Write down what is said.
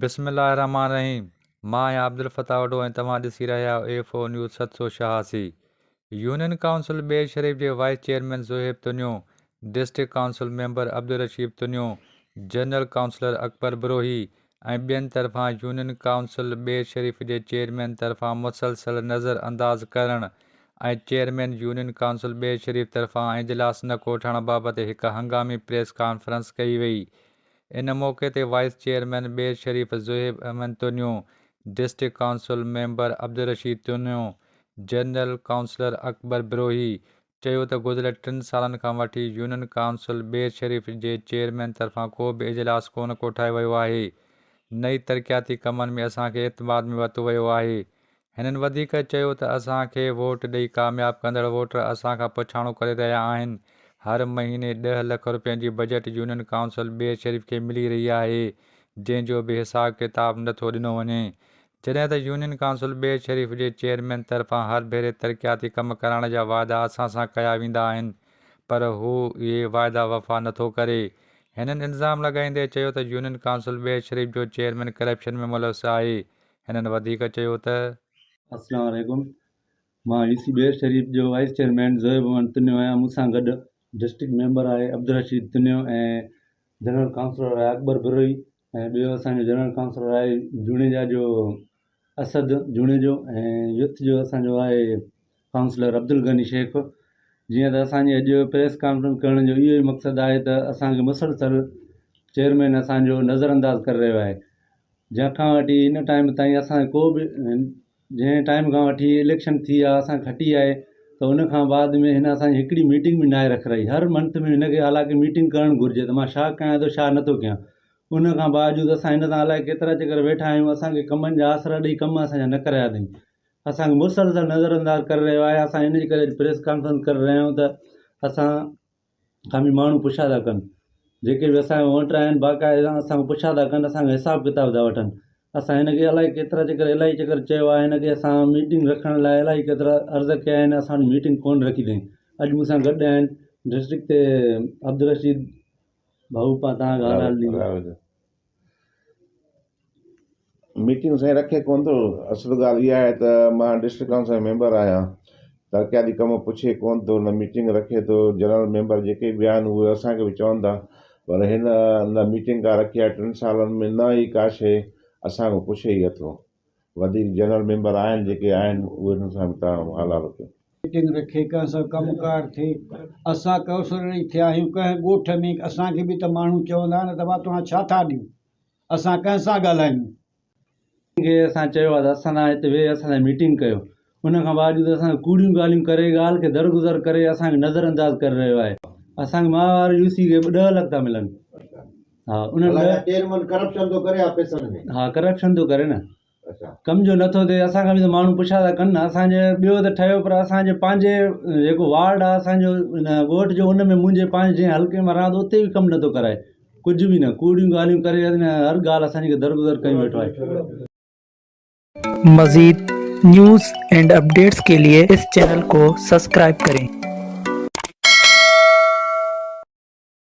बिस्मिल्लाहिर्रहमानिर्रहीम। मां आहियां अब्दुल फताह वॾो ऐं तव्हां ॾिसी रहिया A4 news 786। Union council Ber Sharif जे vice chairman Zohaib Tunio, district council member Abdul Rashid Tunio, general councillor Akbar Brohi ऐं ॿियनि तरफ़ां यूनियन काउंसिल बेर शरीफ़ जे चेयरमैन तरफ़ां मुसलसल नज़र अंदाज़ करणु ऐं चेयरमैन यूनियन काउंसिल बेर शरीफ़ तरफ़ां इजलास न कोठण बाबति हिकु हंगामी प्रेस कॉन्फ्रेंस कई वई। इन मौक़े ते wise chairman Ber Sharif Zohaib Ahmed Tunio, district council member Abdul Rashid Tunio, general councillor Akbar Brohi चयो त गुज़िरियल 3 सालनि खां वठी यूनियन काउंसिल बेर शरीफ़ जे चेयरमैन तरफ़ां को बि इजलास कोन कोठायो वियो आहे। नई तरक़ियाती कमनि में असांखे एतमाद में वरितो वियो आहे। हिननि वधीक चयो त असांखे वोट ॾेई कामयाबु कंदड़ वोटर असांखां पुछाणो करे रहिया आहिनि। हर महीने 10 लख रुपयनि जी बजट यूनियन काउंसिल बेर शरीफ़ खे मिली रही आहे, जंहिंजो बि हिसाब किताब नथो ॾिनो वञे। जॾहिं त यूनियन काउंसिल बेर शरीफ़ जे चेयरमैन तरफ़ां हर भेरे तरक़ियाती कम करण जा वाइदा असां सां कया वेंदा आहिनि, पर हू इहे वाइदा वफ़ा नथो करे। हिननि इल्ज़ाम लॻाईंदे चयो त यूनियन काउंसिल बेर शरीफ़ जो चेयरमैन करप्शन में मुलविस आहे। हिननि वधीक चयो त अस्सलाम वालेकुम। मां यूसी बेर शरीफ़ जो वाइस चेयरमैन ज़ोहेब अहमद तुनियो आहियां। मूंसां गॾु डिस्ट्रिक्ट मेंबर आहे अब्दुल रशीद तुनियो ऐं जनरल काउंसलर आहे अकबर बरोही ऐं ॿियो असांजो जनरल काउंसलर आहे जूणेजा जो असद जूणे जो ऐं यूथ जो असांजो आहे काउंसलर अब्दुल गनी शेख। जीअं त असांजी अॼु प्रेस कॉन्फ्रेंस करण जो इहो ई मक़सदु आहे त असांखे मुसलसल चेयरमैन असांजो नज़रअंदाज़ करे रहियो आहे, जंहिंखां वठी हिन टाइम ताईं असांखे को बि जंहिं टाइम खां वठी इलेक्शन थी आहे असां खटी आहे त उन खां बाद में हिन असांजी हिकिड़ी मीटिंग बि नाहे रखाई। हर मंथ में हिनखे हालांकि मीटिंग करणु घुरिजे त मां छा कयां थो छा नथो कयां। उन खां बावजूदि असां हिन सां अलाए केतिरा चकर वेठा आहियूं, असांखे कमनि जा आसरा ॾेई कम असांजा न कराया अथई। असांखे मुसलसल नज़रअंदाज़ करे रहियो आहे। असां इन जे करे प्रेस कॉन्फ्रेंस करे रहिया आहियूं त असां खां बि माण्हू पुछा था कनि, जेके बि असांजा वोटर आहिनि बाक़ाइदा असांखे पुछा था कनि, असांखे हिसाब किताब था वठनि। असां हिनखे अलाए केतिरा चकर इलाही चकर चयो आहे हिनखे असां मीटिंग रखण लाइ इलाही केतिरा अर्ज़ कया आहिनि, असां मीटिंग कोन रखी अथई। अॼु मूंसां गॾु आहिनि डिस्ट्रिक्ट ते अब्दुल रशीद भाऊ, पा तव्हां ॻाल्हि मीटिंग साईं रखे कोन थो। असुल ॻाल्हि इहा आहे त मां डिस्ट्रिक्ट काउंसिल मेंबर आहियां, तरक़ियाती कम पुछे कोन थो, न मीटिंग रखे थो। जनरल मेंबर जेके बि आहिनि उहे असांखे बि चवनि था, पर हिन न मीटिंग का रखी आहे 3 सालनि में, न ई का शइ असांखे पुछे ई नथो। वधीक जनरल मेंबर आहिनि जेके आहिनि उहे सां बि तव्हां हालात कयो। मीटिंग रखे कंहिं सां कमुकार थिए। असां काउंसलर ई थिया आहियूं कंहिं ॻोठ में, असांखे बि त माण्हू चवंदा न त तव्हां छा था ॾियो, असां कंहिं सां ॻाल्हायूं। खे असां चयो आहे त असां हिते वेही असां मीटिंग कयो, उन खां बावजूदि असांखे कूड़ियूं ॻाल्हियूं करे ॻाल्हि खे दरगुज़र करे असांखे नज़रअंदाज़ करे रहियो आहे। असांखे माहवार यूसी खे 10 लख था मिलनि। हा, उन्हनि चेयरमैन करप्शन थो करे पैसनि में। हा, करप्शन थो करे न, कम जो नथो थिए। असांखां बि त माण्हू पुछा था कनि न। असांजे ॿियो त ठहियो, पर असांजे पंहिंजे जेको वार्ड आहे असांजो ॻोठ जो, उन में मुंहिंजे पंहिंजे जंहिं हल्के में रहां थो उते बि कमु नथो कराए, कुझु बि न। कूड़ियूं ॻाल्हियूं करे हर ॻाल्हि असांजी दरगुज़र कई वेठो आहे। मज़ीद न्यूज़ एंड अपडेट्स के लिए इस चैनल को सब्सक्राइब करें।